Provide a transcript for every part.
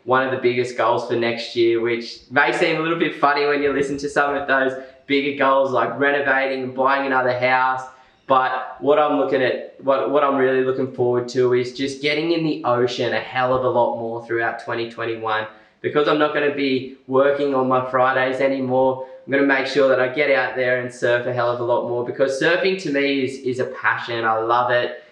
one of the biggest goals for next year, which may seem a little bit funny when you listen to some of those bigger goals like renovating and buying another house. But what I'm really looking forward to is just getting in the ocean a hell of a lot more throughout 2021. Because I'm not going to be working on my Fridays anymore, I'm going to make sure that I get out there and surf a hell of a lot more, because surfing to me is a passion. I love it.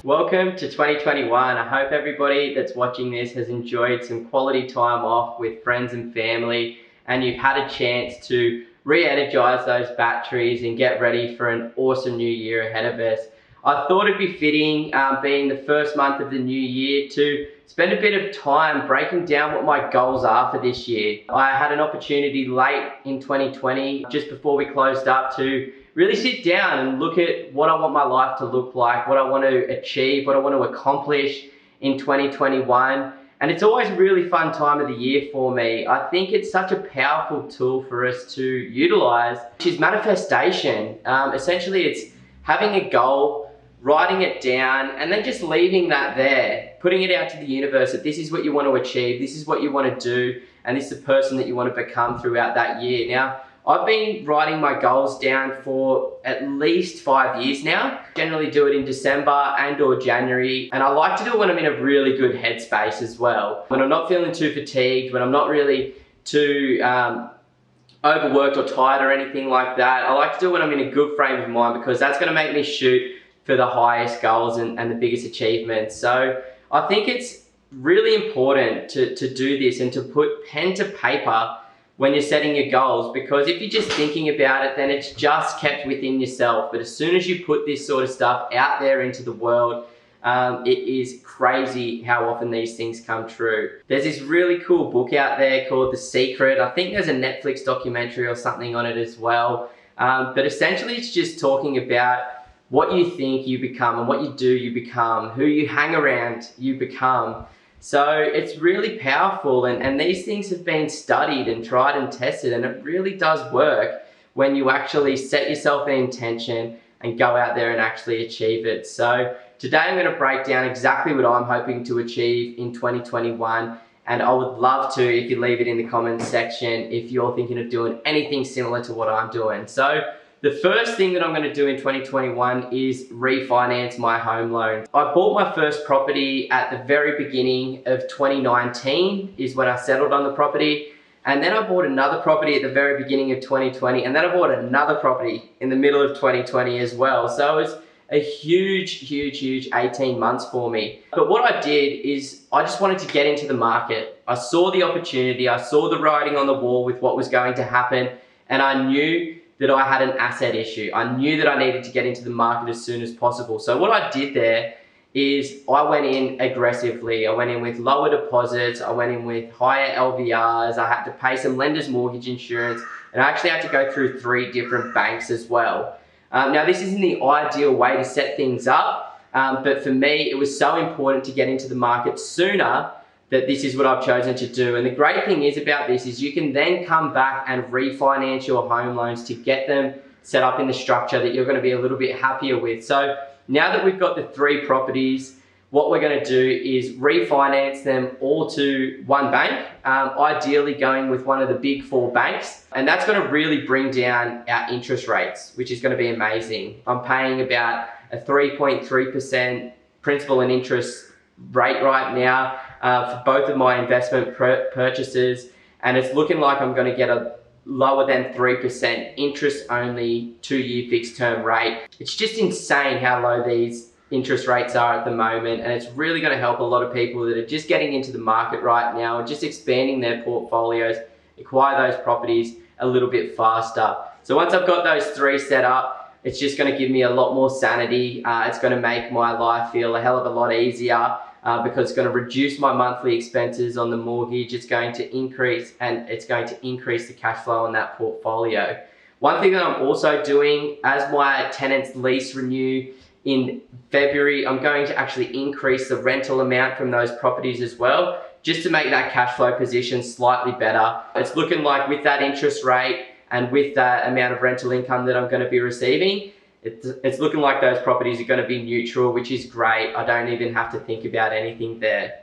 Welcome to 2021. I hope everybody that's watching this has enjoyed some quality time off with friends and family, and you've had a chance to re-energize those batteries and get ready for an awesome new year ahead of us. I thought it'd be fitting, being the first month of the new year, to spend a bit of time breaking down what my goals are for this year. I had an opportunity late in 2020, just before we closed up, to really sit down and look at what I want my life to look like, what I want to achieve, what I want to accomplish in 2021. And it's always a really fun time of the year for me. I think it's such a powerful tool for us to utilize, which is manifestation. Essentially, it's having a goal, writing it down, and then just leaving that there, putting it out to the universe that this is what you want to achieve, this is what you want to do, and this is the person that you want to become throughout that year. Now, I've been writing my goals down for at least 5 years now. Generally do it in December and or January. And I like to do it when I'm in a really good headspace as well. When I'm not feeling too fatigued, when I'm not really too overworked or tired or anything like that. I like to do it when I'm in a good frame of mind, because that's gonna make me shoot for the highest goals and the biggest achievements. So I think it's really important to do this and to put pen to paper when you're setting your goals, because if you're just thinking about it, then it's just kept within yourself. But as soon as you put this sort of stuff out there into the world, it is crazy how often these things come true. There's this really cool book out there called The Secret. I think there's a Netflix documentary or something on it as well. But essentially it's just talking about what you think you become, and what you do you become, who you hang around you become. So it's really powerful, and these things have been studied and tried and tested, and it really does work when you actually set yourself an intention and go out there and actually achieve it. So today I'm going to break down exactly what I'm hoping to achieve in 2021, and I would love to if you leave it in the comments section if you're thinking of doing anything similar to what I'm doing. So the first thing that I'm going to do in 2021 is refinance my home loan. I bought my first property at the very beginning of 2019 is when I settled on the property. And then I bought another property at the very beginning of 2020. And then I bought another property in the middle of 2020 as well. So it was a huge 18 months for me. But what I did is I just wanted to get into the market. I saw the opportunity. I saw the writing on the wall with what was going to happen. And I knew that I had an asset issue. I knew that I needed to get into the market as soon as possible. So what I did there is I went in aggressively. I went in with lower deposits. I went in with higher LVRs. I had to pay some lender's mortgage insurance, and I actually had to go through 3 different banks as well. Now, this isn't the ideal way to set things up, but for me, it was so important to get into the market sooner that this is what I've chosen to do. And the great thing is about this is you can then come back and refinance your home loans to get them set up in the structure that you're going to be a little bit happier with. So now that we've got the 3 properties, what we're going to do is refinance them all to one bank, ideally going with one of the big 4 banks. And that's going to really bring down our interest rates, which is going to be amazing. I'm paying about a 3.3% principal and interest rate right now for both of my investment purchases, and it's looking like I'm going to get a lower than 3% interest only 2-year fixed term rate. It's just insane how low these interest rates are at the moment, and it's really going to help a lot of people that are just getting into the market right now and just expanding their portfolios, acquire those properties a little bit faster. So once I've got those 3 set up, it's just going to give me a lot more sanity. It's going to make my life feel a hell of a lot easier. Because it's going to reduce my monthly expenses on the mortgage. It's going to increase the cash flow on that portfolio. One thing that I'm also doing, as my tenants lease renew in February, I'm going to actually increase the rental amount from those properties as well, just to make that cash flow position slightly better. It's looking like with that interest rate and with that amount of rental income that I'm going to be receiving, it's looking like those properties are going to be neutral, which is great. I don't even have to think about anything there.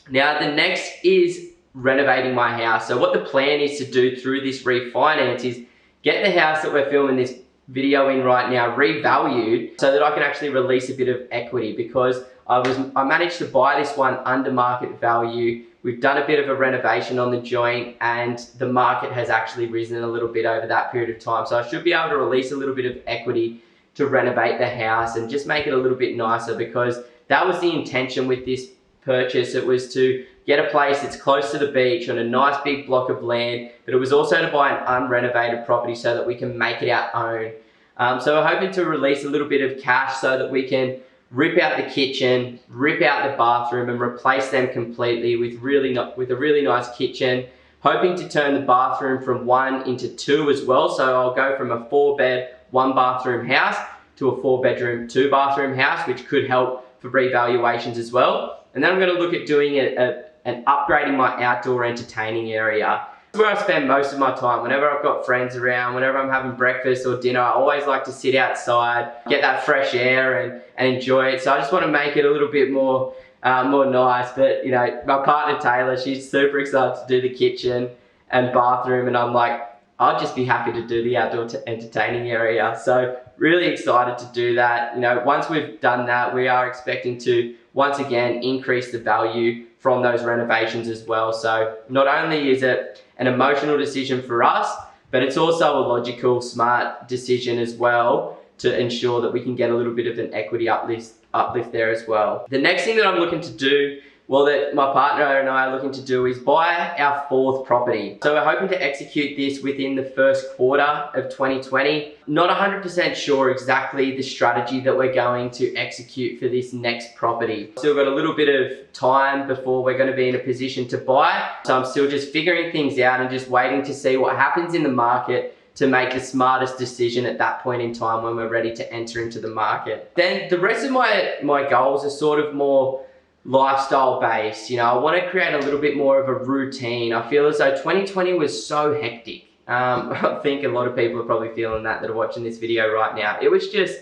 Now, the next is renovating my house. So what the plan is to do through this refinance is get the house that we're filming this video in right now revalued so that I can actually release a bit of equity, because I managed to buy this one under market value. We've done a bit of a renovation on the joint and the market has actually risen a little bit over that period of time. So I should be able to release a little bit of equity to renovate the house and just make it a little bit nicer, because that was the intention with this purchase. It was to get a place that's close to the beach on a nice big block of land, but it was also to buy an unrenovated property so that we can make it our own. So we're hoping to release a little bit of cash so that we can rip out the kitchen, rip out the bathroom and replace them completely with a really nice kitchen. Hoping to turn the bathroom from 1 into 2 as well. So I'll go from a 4-bed, 1-bathroom house to a 4-bedroom, 2-bathroom house, which could help for revaluations as well. And then I'm going to look at doing and upgrading my outdoor entertaining area. It's where I spend most of my time. Whenever I've got friends around, whenever I'm having breakfast or dinner, I always like to sit outside, get that fresh air and enjoy it. So I just want to make it a little bit more nice. But you know, my partner Taylor, she's super excited to do the kitchen and bathroom, and I'm like, I'd just be happy to do the outdoor entertaining area. So really excited to do that. You know, once we've done that, we are expecting to once again increase the value from those renovations as well. So not only is it an emotional decision for us, but it's also a logical, smart decision as well to ensure that we can get a little bit of an equity uplift there as well. The next thing that I'm looking to do, well, that my partner and I are looking to do, is buy our 4th property. So we're hoping to execute this within the first quarter of 2020. Not 100% sure exactly the strategy that we're going to execute for this next property. Still got a little bit of time before we're going to be in a position to buy. So I'm still just figuring things out and just waiting to see what happens in the market to make the smartest decision at that point in time when we're ready to enter into the market. Then the rest of my goals are sort of more lifestyle based. You know, I want to create a little bit more of a routine. I feel as though 2020 was so hectic. I think a lot of people are probably feeling that are watching this video right now. It was just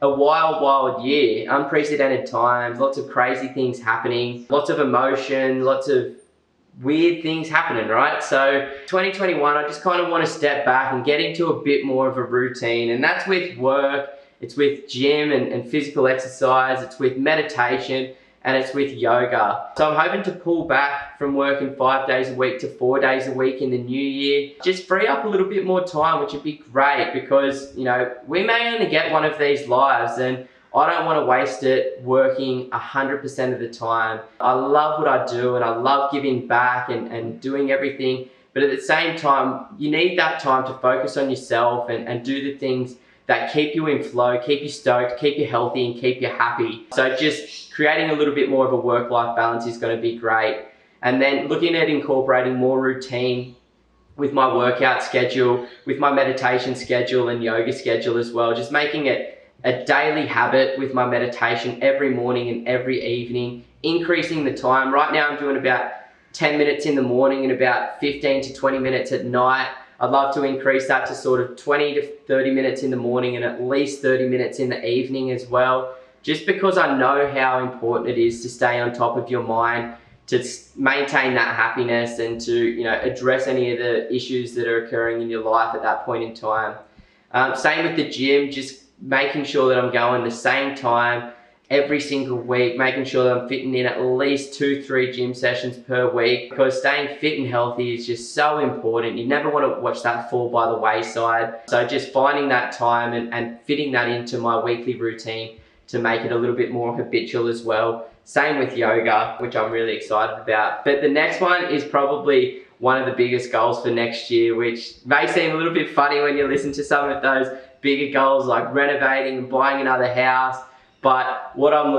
a wild year, unprecedented times, lots of crazy things happening, lots of emotion, lots of weird things happening, right? So 2021, I just kind of want to step back and get into a bit more of a routine, and that's with work, it's with gym and physical exercise, it's with meditation, and it's with yoga. So I'm hoping to pull back from working 5 days a week to 4 days a week in the new year. Just free up a little bit more time, which would be great, because you know, we may only get one of these lives, and I don't want to waste it working 100% of the time. I love what I do and I love giving back and doing everything, but at the same time, you need that time to focus on yourself and do the things that keep you in flow, keep you stoked, keep you healthy and keep you happy. So just creating a little bit more of a work-life balance is going to be great. And then looking at incorporating more routine with my workout schedule, with my meditation schedule and yoga schedule as well. Just making it a daily habit with my meditation every morning and every evening, increasing the time. Right now I'm doing about 10 minutes in the morning and about 15 to 20 minutes at night. I'd love to increase that to sort of 20 to 30 minutes in the morning and at least 30 minutes in the evening as well. Just because I know how important it is to stay on top of your mind, to maintain that happiness and to, you know, address any of the issues that are occurring in your life at that point in time. Same with the gym, just making sure that I'm going the same time every single week, making sure that I'm fitting in at least 2-3 gym sessions per week, because staying fit and healthy is just so important. You never want to watch that fall by the wayside. So just finding that time and fitting that into my weekly routine to make it a little bit more habitual as well. Same with yoga, which I'm really excited about. But the next one is probably one of the biggest goals for next year, which may seem a little bit funny when you listen to some of those bigger goals like renovating and buying another house. But what I'm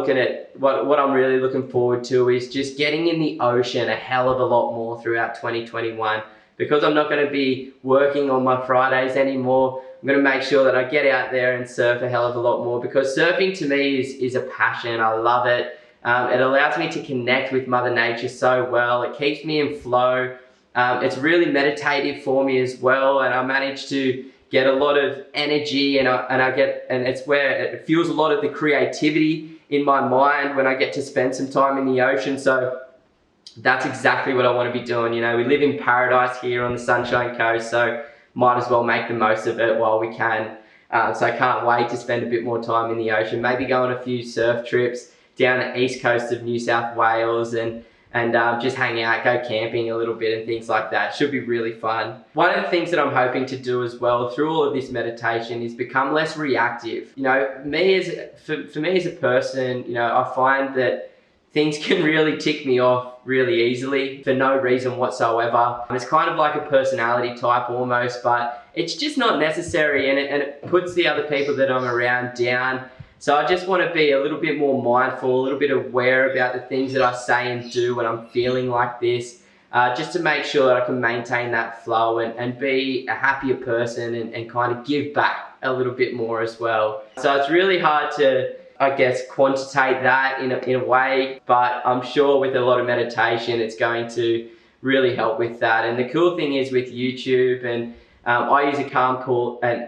really looking forward to is just getting in the ocean a hell of a lot more throughout 2021. Because I'm not going to be working on my Fridays anymore, I'm going to make sure that I get out there and surf a hell of a lot more, because surfing to me is a passion. I love it. It allows me to connect with Mother Nature so well. It keeps me in flow. It's really meditative for me as well, and I manage to get a lot of energy, and it's where it fuels a lot of the creativity in my mind when I get to spend some time in the ocean. So that's exactly what I want to be doing. You know, we live in paradise here on the Sunshine Coast, so might as well make the most of it while we can. So I can't wait to spend a bit more time in the ocean, maybe go on a few surf trips down the east coast of New South Wales and just hang out, go camping a little bit and things like that. Should be really fun. One of the things that I'm hoping to do as well through all of this meditation is become less reactive. You know, for me as a person, you know, I find that things can really tick me off really easily for no reason whatsoever. It's kind of like a personality type almost, but it's just not necessary, and it puts the other people that I'm around down. So I just want to be a little bit more mindful, a little bit aware about the things that I say and do when I'm feeling like this, just to make sure that I can maintain that flow and be a happier person and kind of give back a little bit more as well. So it's really hard to, I guess, quantitate that in a way, but I'm sure with a lot of meditation it's going to really help with that. And the cool thing is with YouTube, and I use an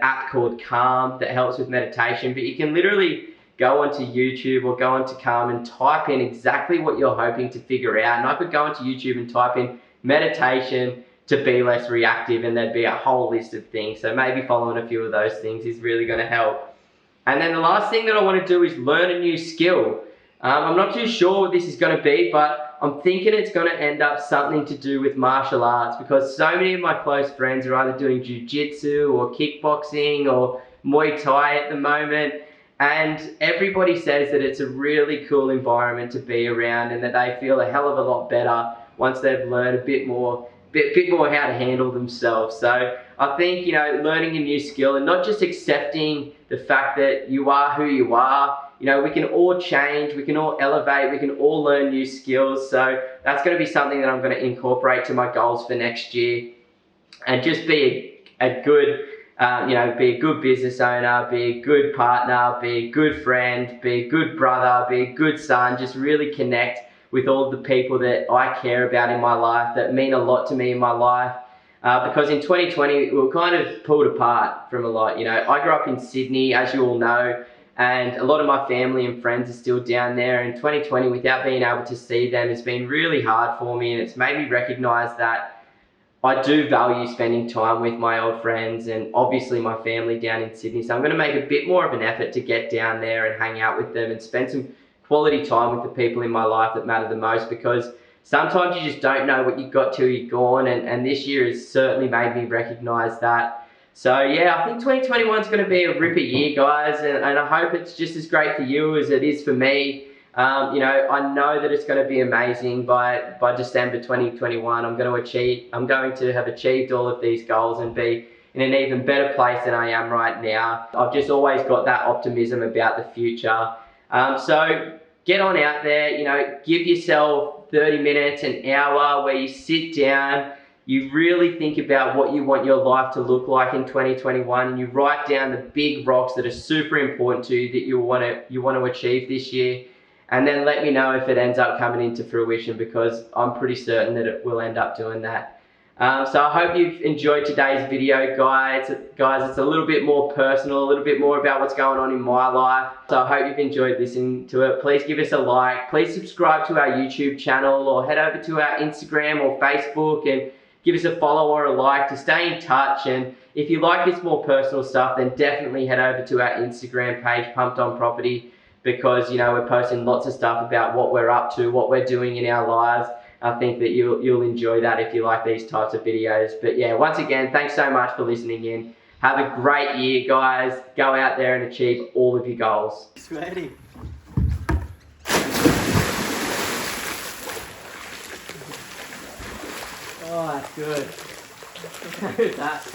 app called Calm that helps with meditation, but you can literally go onto YouTube or go onto Calm and type in exactly what you're hoping to figure out. And I could go onto YouTube and type in meditation to be less reactive, and there'd be a whole list of things. So maybe following a few of those things is really going to help. And then the last thing that I want to do is learn a new skill. I'm not too sure what this is going to be, but I'm thinking it's going to end up something to do with martial arts, because so many of my close friends are either doing jiu-jitsu or kickboxing or Muay Thai at the moment, and everybody says that it's a really cool environment to be around and that they feel a hell of a lot better once they've learned a bit more how to handle themselves. So I think, you know, learning a new skill and not just accepting the fact that you are who you are. You know, we can all change, we can all elevate, we can all learn new skills. So that's going to be something that I'm going to incorporate to my goals for next year, and just be a good, be a good business owner, be a good partner, be a good friend, be a good brother, be a good son. Just really connect with all the people that I care about in my life, that mean a lot to me in my life. Because in 2020, we were kind of pulled apart from a lot. You know, I grew up in Sydney, as you all know, and a lot of my family and friends are still down there. And 2020, without being able to see them, has been really hard for me, and it's made me recognize that I do value spending time with my old friends and obviously my family down in Sydney. So I'm going to make a bit more of an effort to get down there and hang out with them and spend some quality time with the people in my life that matter the most, because sometimes you just don't know what you've got till you're gone, and this year has certainly made me recognize that. So yeah, I think 2021 is going to be a ripper year, guys, and I hope it's just as great for you as it is for me. You know, I know that it's going to be amazing by December 2021. I'm going to have achieved all of these goals and be in an even better place than I am right now. I've just always got that optimism about the future. So get on out there, you know, give yourself 30 minutes, an hour where you sit down, you really think about what you want your life to look like in 2021, and you write down the big rocks that are super important to you that you want to achieve this year. And then let me know if it ends up coming into fruition, because I'm pretty certain that it will end up doing that. So I hope you've enjoyed today's video, guys. It's a little bit more personal, a little bit more about what's going on in my life. So I hope you've enjoyed listening to it. Please give us a like. Please subscribe to our YouTube channel, or head over to our Instagram or Facebook and give us a follow or a like to stay in touch. And if you like this more personal stuff, then definitely head over to our Instagram page, Pumped On Property, because, you know, we're posting lots of stuff about what we're up to, what we're doing in our lives. I think that you'll enjoy that if you like these types of videos. But yeah, once again, thanks so much for listening in. Have a great year, guys. Go out there and achieve all of your goals. Sweaty. Oh, that's good. That's